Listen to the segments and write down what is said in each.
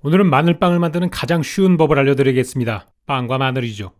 오늘은 마늘빵을 만드는 가장 쉬운 법을 알려드리겠습니다. 빵과 마늘이죠.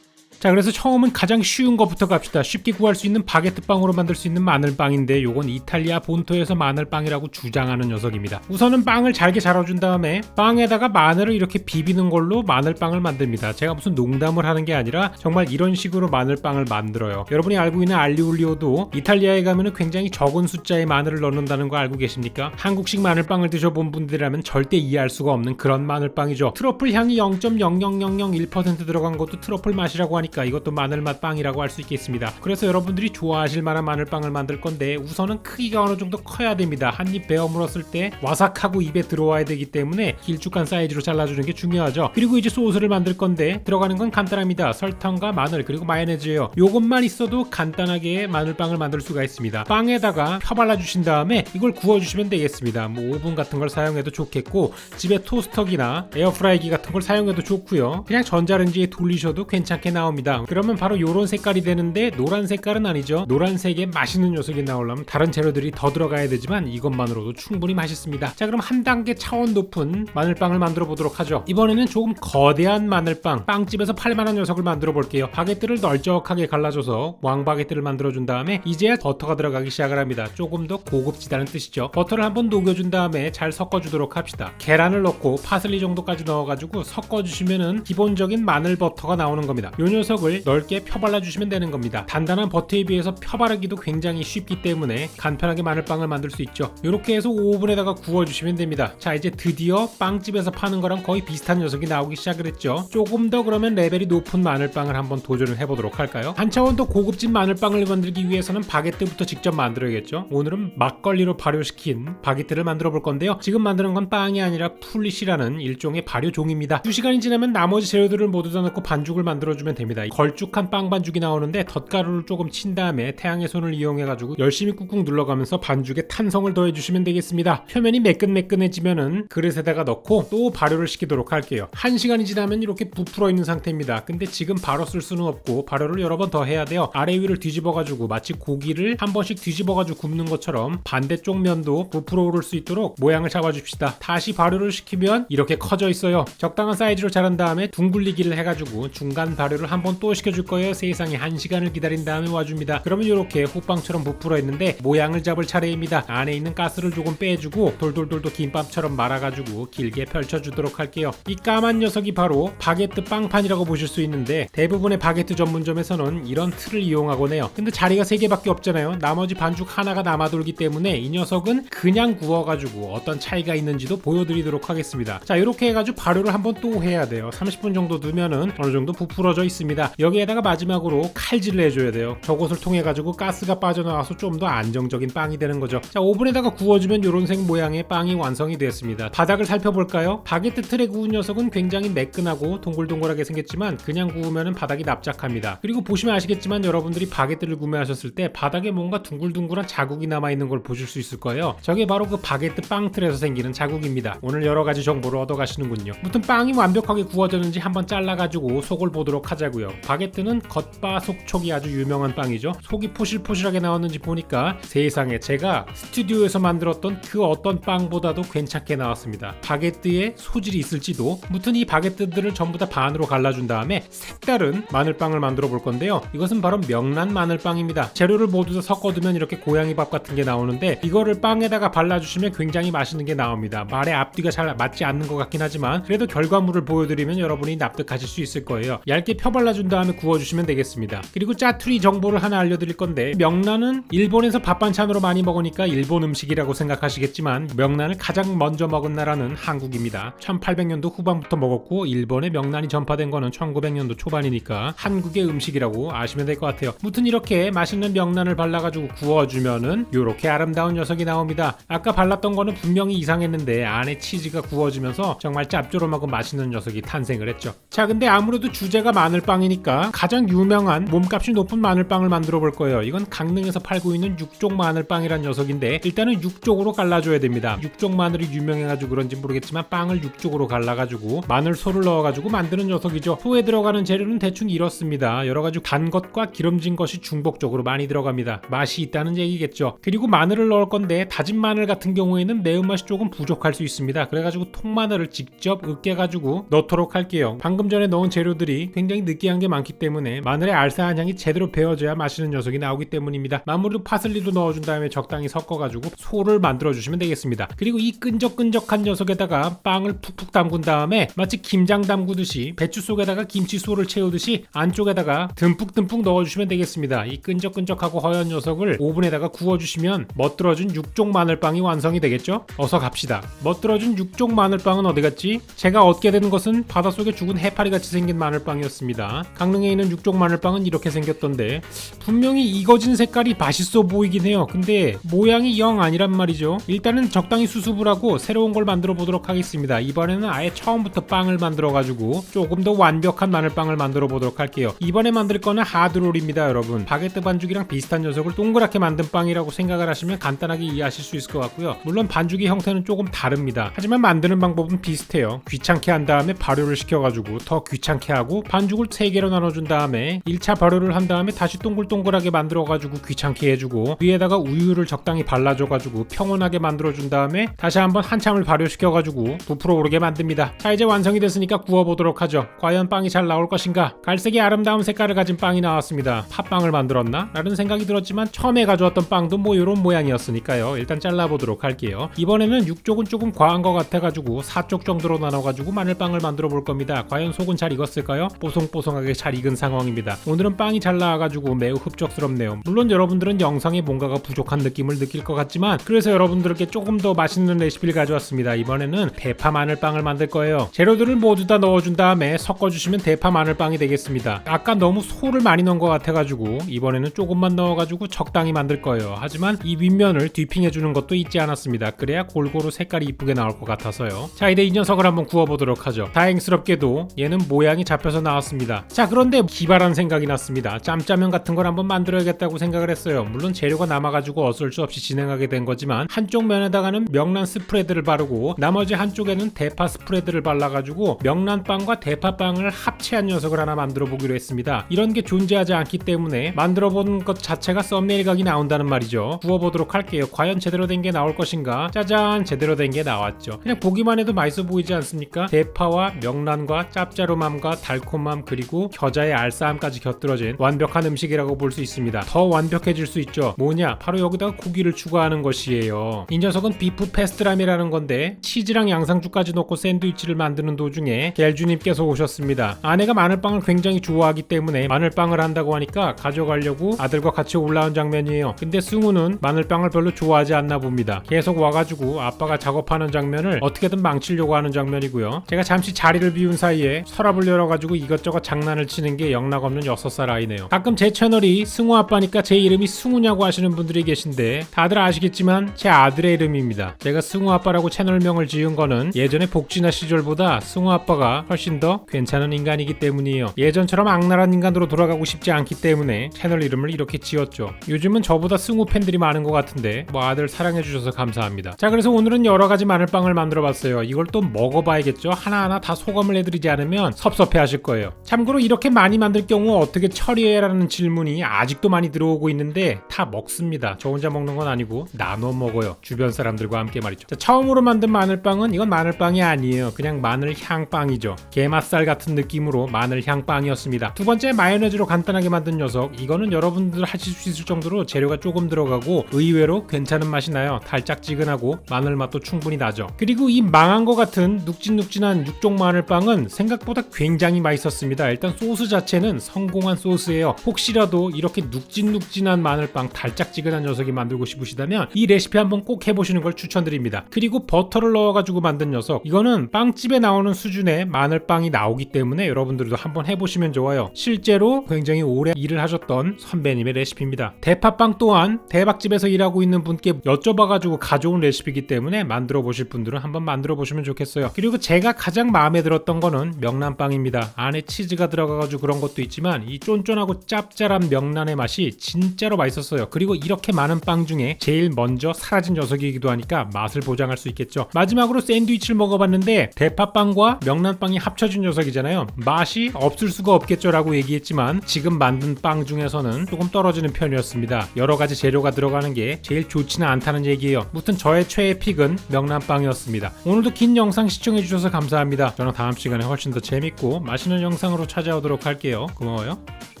자, 그래서 처음은 가장 쉬운 것부터 갑시다. 쉽게 구할 수 있는 바게트 빵으로 만들 수 있는 마늘빵인데 요건 이탈리아 본토에서 마늘빵이라고 주장하는 녀석입니다. 우선은 빵을 잘게 잘라준 다음에 빵에다가 마늘을 이렇게 비비는 걸로 마늘빵을 만듭니다. 제가 무슨 농담을 하는 게 아니라 정말 이런 식으로 마늘빵을 만들어요. 여러분이 알고 있는 알리올리오도 이탈리아에 가면 굉장히 적은 숫자의 마늘을 넣는다는 거 알고 계십니까? 한국식 마늘빵을 드셔본 분들이라면 절대 이해할 수가 없는 그런 마늘빵이죠. 트러플 향이 0.00001% 들어간 것도 트러플 맛이라고 하니까 이것도 마늘맛 빵이라고 할 수 있겠습니다. 그래서 여러분들이 좋아하실 만한 마늘빵을 만들 건데 우선은 크기가 어느 정도 커야 됩니다. 한 입 베어 물었을 때 와삭하고 입에 들어와야 되기 때문에 길쭉한 사이즈로 잘라주는 게 중요하죠. 그리고 이제 소스를 만들 건데 들어가는 건 간단합니다. 설탕과 마늘 그리고 마요네즈예요. 요것만 있어도 간단하게 마늘빵을 만들 수가 있습니다. 빵에다가 펴 발라주신 다음에 이걸 구워주시면 되겠습니다. 뭐 오븐 같은 걸 사용해도 좋겠고 집에 토스터기나 에어프라이기 같은 걸 사용해도 좋고요. 그냥 전자레인지에 돌리셔도 괜찮게 나옵니다. 그러면 바로 요런 색깔이 되는데 노란 색깔은 아니죠. 노란색의 맛있는 녀석이 나오려면 다른 재료들이 더 들어가야 되지만 이것만으로도 충분히 맛있습니다. 자, 그럼 한 단계 차원 높은 마늘빵을 만들어 보도록 하죠. 이번에는 조금 거대한 마늘빵, 빵집에서 팔만한 녀석을 만들어 볼게요. 바게트를 널쩍하게 갈라줘서 왕바게트를 만들어 준 다음에 이제야 버터가 들어가기 시작을 합니다. 조금 더 고급지다는 뜻이죠. 버터를 한번 녹여준 다음에 잘 섞어주도록 합시다. 계란을 넣고 파슬리 정도까지 넣어가지고 섞어주시면은 기본적인 마늘 버터가 나오는 겁니다. 요 녀석을 넓게 펴발라주시면 되는 겁니다. 단단한 버터에 비해서 펴바르기도 굉장히 쉽기 때문에 간편하게 마늘빵을 만들 수 있죠. 이렇게 해서 오븐에다가 구워주시면 됩니다. 자, 이제 드디어 빵집에서 파는 거랑 거의 비슷한 녀석이 나오기 시작을 했죠. 조금 더 그러면 레벨이 높은 마늘빵을 한번 도전을 해보도록 할까요? 한 차원 더 고급진 마늘빵을 만들기 위해서는 바게트부터 직접 만들어야겠죠. 오늘은 막걸리로 발효시킨 바게트를 만들어 볼 건데요. 지금 만드는 건 빵이 아니라 풀릿이라는 일종의 발효종입니다. 2시간이 지나면 나머지 재료들을 모두 다 넣고 반죽을 만들어주면 됩니다. 걸쭉한 빵 반죽이 나오는데 덧가루를 조금 친 다음에 태양의 손을 이용해가지고 열심히 꾹꾹 눌러가면서 반죽에 탄성을 더해주시면 되겠습니다. 표면이 매끈매끈해지면은 그릇에다가 넣고 또 발효를 시키도록 할게요. 1시간이 지나면 이렇게 부풀어 있는 상태입니다. 근데 지금 바로 쓸 수는 없고 발효를 여러 번 더 해야 돼요. 아래 위를 뒤집어가지고 마치 고기를 한 번씩 뒤집어가지고 굽는 것처럼 반대쪽 면도 부풀어 오를 수 있도록 모양을 잡아줍시다. 다시 발효를 시키면 이렇게 커져 있어요. 적당한 사이즈로 자른 다음에 둥글리기를 해가지고 중간 발효를 한번 또 시켜줄 거예요. 세상에 1시간을 기다린 다음에 와줍니다. 그러면 이렇게 호빵처럼 부풀어 있는데 모양을 잡을 차례입니다. 안에 있는 가스를 조금 빼주고 돌돌돌도 김밥처럼 말아가지고 길게 펼쳐주도록 할게요. 이 까만 녀석이 바로 바게트 빵판이라고 보실 수 있는데 대부분의 바게트 전문점에서는 이런 틀을 이용하곤 해요. 근데 자리가 3개밖에 없잖아요. 나머지 반죽 하나가 남아돌기 때문에 이 녀석은 그냥 구워가지고 어떤 차이가 있는지도 보여드리도록 하겠습니다. 자, 이렇게 해가지고 발효를 한번 또 해야 돼요. 30분 정도 두면은 어느 정도 부풀어져 있습니다. 여기에다가 마지막으로 칼질을 해줘야 돼요. 저것을 통해 가지고 가스가 빠져나와서 좀 더 안정적인 빵이 되는 거죠. 자, 오븐에다가 구워주면 이런 색 모양의 빵이 완성이 되었습니다. 바닥을 살펴볼까요? 바게트 틀에 구운 녀석은 굉장히 매끈하고 동글동글하게 생겼지만 그냥 구우면 바닥이 납작합니다. 그리고 보시면 아시겠지만 여러분들이 바게트를 구매하셨을 때 바닥에 뭔가 둥글둥글한 자국이 남아있는 걸 보실 수 있을 거예요. 저게 바로 그 바게트 빵 틀에서 생기는 자국입니다. 오늘 여러가지 정보를 얻어가시는군요. 무튼 빵이 완벽하게 구워졌는지 한번 잘라가지고 속을 보도록 하자고요. 바게트는 겉바속촉이 아주 유명한 빵이죠. 속이 포실포실하게 나왔는지 보니까 세상에 제가 스튜디오에서 만들었던 그 어떤 빵보다도 괜찮게 나왔습니다. 바게트에 소질이 있을지도. 무튼 이 바게트들을 전부 다 반으로 갈라준 다음에 색다른 마늘빵을 만들어 볼 건데요. 이것은 바로 명란 마늘빵입니다. 재료를 모두 다 섞어두면 이렇게 고양이밥 같은 게 나오는데 이거를 빵에다가 발라주시면 굉장히 맛있는 게 나옵니다. 말의 앞뒤가 잘 맞지 않는 것 같긴 하지만 그래도 결과물을 보여드리면 여러분이 납득하실 수 있을 거예요. 얇게 펴 발라준 다음에 구워주시면 되겠습니다. 그리고 짜투리 정보를 하나 알려드릴 건데 명란은 일본에서 밥 반찬으로 많이 먹으니까 일본 음식이라고 생각하시겠지만 명란을 가장 먼저 먹은 나라는 한국입니다. 1800년도 후반부터 먹었고 일본에 명란이 전파된 거는 1900년도 초반이니까 한국의 음식이라고 아시면 될 것 같아요. 무튼 이렇게 맛있는 명란을 발라가지고 구워주면은 이렇게 아름다운 녀석이 나옵니다. 아까 발랐던 거는 분명히 이상했는데 안에 치즈가 구워지면서 정말 짭조름하고 맛있는 녀석이 탄생을 했죠. 자, 근데 아무래도 주제가 마늘빵 마늘빵이니까 가장 유명한 몸값이 높은 마늘빵을 만들어 볼 거예요. 이건 강릉에서 팔고 있는 육종 마늘빵이란 녀석인데 일단은 육쪽으로 갈라줘야 됩니다. 육종 마늘이 유명해가지고 그런지 모르겠지만 빵을 육쪽으로 갈라가지고 마늘소를 넣어가지고 만드는 녀석이죠. 소에 들어가는 재료는 대충 이렇습니다. 여러가지 단 것과 기름진 것이 중복적으로 많이 들어갑니다. 맛이 있다는 얘기겠죠. 그리고 마늘을 넣을 건데 다진 마늘 같은 경우에는 매운맛이 조금 부족할 수 있습니다. 그래가지고 통마늘을 직접 으깨가지고 넣도록 할게요. 방금 전에 넣은 재료들이 굉장히 느끼한 게 많기 때문에 마늘의 알싸한 향이 제대로 배어져야 맛있는 녀석이 나오기 때문입니다. 마무리로 파슬리도 넣어준 다음에 적당히 섞어가지고 소를 만들어주시면 되겠습니다. 그리고 이 끈적끈적한 녀석에다가 빵을 푹푹 담근 다음에 마치 김장 담그듯이 배추 속에다가 김치소를 채우듯이 안쪽에다가 듬뿍듬뿍 넣어주시면 되겠습니다. 이 끈적끈적하고 허연 녀석을 오븐에다가 구워주시면 멋들어진 육종 마늘빵이 완성이 되겠죠? 어서 갑시다. 멋들어진 육종 마늘빵은 어디 갔지? 제가 얻게 되는 것은 바닷속에 죽은 해파리같이 생긴 마늘빵이었습니다. 강릉에 있는 육종 마늘빵은 이렇게 생겼던데 분명히 익어진 색깔이 맛있어 보이긴 해요. 근데 모양이 영 아니란 말이죠. 일단은 적당히 수습을 하고 새로운 걸 만들어 보도록 하겠습니다. 이번에는 아예 처음부터 빵을 만들어 가지고 조금 더 완벽한 마늘빵을 만들어 보도록 할게요. 이번에 만들 거는 하드롤입니다. 여러분 바게트 반죽이랑 비슷한 녀석을 동그랗게 만든 빵이라고 생각을 하시면 간단하게 이해하실 수 있을 것 같고요. 물론 반죽의 형태는 조금 다릅니다. 하지만 만드는 방법은 비슷해요. 귀찮게 한 다음에 발효를 시켜가지고 더 귀찮게 하고 반죽을 3개로 나눠준 다음에 1차 발효를 한 다음에 다시 동글동글하게 만들어가지고 귀찮게 해주고 위에다가 우유를 적당히 발라줘가지고 평온하게 만들어준 다음에 다시 한번 한참을 발효시켜가지고 부풀어 오르게 만듭니다. 자 이제 완성이 됐으니까 구워보도록 하죠. 과연 빵이 잘 나올 것인가? 갈색이 아름다운 색깔을 가진 빵이 나왔습니다. 팥빵을 만들었나? 라는 생각이 들었지만 처음에 가져왔던 빵도 뭐 이런 모양이었으니까요. 일단 잘라보도록 할게요. 이번에는 육쪽은 조금 과한 것 같아가지고 4쪽 정도로 나눠가지고 마늘빵을 만들어 볼 겁니다. 과연 속은 잘 익었을까요? 뽀송뽀송하게 잘 익은 상황입니다. 오늘은 빵이 잘 나와가지고 매우 흡족스럽네요. 물론 여러분들은 영상에 뭔가가 부족한 느낌을 느낄 것 같지만 그래서 여러분들께 조금 더 맛있는 레시피를 가져왔습니다. 이번에는 대파 마늘빵을 만들 거예요. 재료들을 모두 다 넣어준 다음에 섞어주시면 대파 마늘빵이 되겠습니다. 아까 너무 소를 많이 넣은 것 같아가지고 이번에는 조금만 넣어가지고 적당히 만들 거예요. 하지만 이 윗면을 뒤핑해주는 것도 잊지 않았습니다. 그래야 골고루 색깔이 이쁘게 나올 것 같아서요. 자 이제 이 녀석을 한번 구워보도록 하죠. 다행스럽게도 얘는 모양이 잡혀서 나왔습니다. 자 그런데 기발한 생각이 났습니다. 짬짜면 같은 걸 한번 만들어야겠다고 생각을 했어요. 물론 재료가 남아가지고 어쩔 수 없이 진행하게 된 거지만 한쪽 면에다가는 명란 스프레드를 바르고 나머지 한쪽에는 대파 스프레드를 발라가지고 명란빵과 대파빵을 합체한 녀석을 하나 만들어 보기로 했습니다. 이런 게 존재하지 않기 때문에 만들어 보는 것 자체가 썸네일 각이 나온다는 말이죠. 구워보도록 할게요. 과연 제대로 된 게 나올 것인가? 짜잔 제대로 된 게 나왔죠. 그냥 보기만 해도 맛있어 보이지 않습니까? 대파와 명란과 짭짜름함과 달콤함 그리고 겨자의 알싸함까지 곁들어진 완벽한 음식이라고 볼 수 있습니다. 더 완벽해질 수 있죠. 뭐냐? 바로 여기다가 고기를 추가하는 것이에요. 이 녀석은 비프 페스트람이라는 건데 치즈랑 양상추까지 넣고 샌드위치를 만드는 도중에 겔주님께서 오셨습니다. 아내가 마늘빵을 굉장히 좋아하기 때문에 마늘빵을 한다고 하니까 가져가려고 아들과 같이 올라온 장면이에요. 근데 승우는 마늘빵을 별로 좋아하지 않나 봅니다. 계속 와가지고 아빠가 작업하는 장면을 어떻게든 망치려고 하는 장면이고요. 제가 잠시 자리를 비운 사이에 서랍을 열어가지고 이것저것 장난을 치는 게 영락없는 6살 아이네요. 가끔 제 채널이 승우 아빠니까 제 이름이 승우냐고 하시는 분들이 계신데 다들 아시겠지만 제 아들의 이름입니다. 제가 승우 아빠라고 채널명을 지은 거는 예전에 복지나 시절보다 승우 아빠가 훨씬 더 괜찮은 인간이기 때문이에요. 예전처럼 악랄한 인간으로 돌아가고 싶지 않기 때문에 채널 이름을 이렇게 지었죠. 요즘은 저보다 승우 팬들이 많은 것 같은데 뭐 아들 사랑해주셔서 감사합니다. 자 그래서 오늘은 여러가지 마늘빵을 만들어봤어요. 이걸 또 먹어봐야겠죠. 하나하나 다 소감을 해드리지 않으면 섭섭해 하실 거예요. 참고로 이렇게 많이 만들 경우 어떻게 처리해라는 질문이 아직도 많이 들어오고 있는데 다 먹습니다. 저 혼자 먹는 건 아니고 나눠 먹어요. 주변 사람들과 함께 말이죠. 자, 처음으로 만든 마늘빵은 이건 마늘빵이 아니에요. 그냥 마늘 향빵이죠. 게맛살 같은 느낌으로 마늘 향빵이었습니다. 두 번째 마요네즈로 간단하게 만든 녀석. 이거는 여러분들 하실 수 있을 정도로 재료가 조금 들어가고 의외로 괜찮은 맛이 나요. 달짝지근하고 마늘 맛도 충분히 나죠. 그리고 이 망한 것 같은 눅진눅진한 육종 마늘빵은 생각보다 굉장히 맛있었습니다. 일단 소스 자체는 성공한 소스예요. 혹시라도 이렇게 눅진눅진한 마늘빵 달짝지근한 녀석이 만들고 싶으시다면 이 레시피 한번 꼭 해보시는 걸 추천드립니다. 그리고 버터를 넣어가지고 만든 녀석. 이거는 빵집에 나오는 수준의 마늘빵이 나오기 때문에 여러분들도 한번 해보시면 좋아요. 실제로 굉장히 오래 일을 하셨던 선배님의 레시피입니다. 대파빵 또한 대박집에서 일하고 있는 분께 여쭤봐가지고 가져온 레시피이기 때문에 만들어 보실 분들은 한번 만들어 보시면 좋겠어요. 그리고 제가 가장 마음에 들었던 거는 명란빵입니다. 안에 치즈가 들어가가지고 그런 것도 있지만 이 쫀쫀하고 짭짤한 명란의 맛이 진짜로 맛있었어요. 그리고 이렇게 많은 빵 중에 제일 먼저 사라진 녀석이기도 하니까 맛을 보장할 수 있겠죠. 마지막으로 샌드위치를 먹어봤는데 대파빵과 명란빵이 합쳐진 녀석이잖아요. 맛이 없을 수가 없겠죠 라고 얘기했지만 지금 만든 빵 중에서는 조금 떨어지는 편이었습니다. 여러가지 재료가 들어가는 게 제일 좋지는 않다는 얘기예요. 무튼 저의 최애 픽은 명란빵이었습니다. 오늘도 긴 영상 시청해주셔서 감사합니다. 저는 다음 시간에 훨씬 더 재밌고 맛있는 영상으로 찾아오도록 할게요. 고마워요.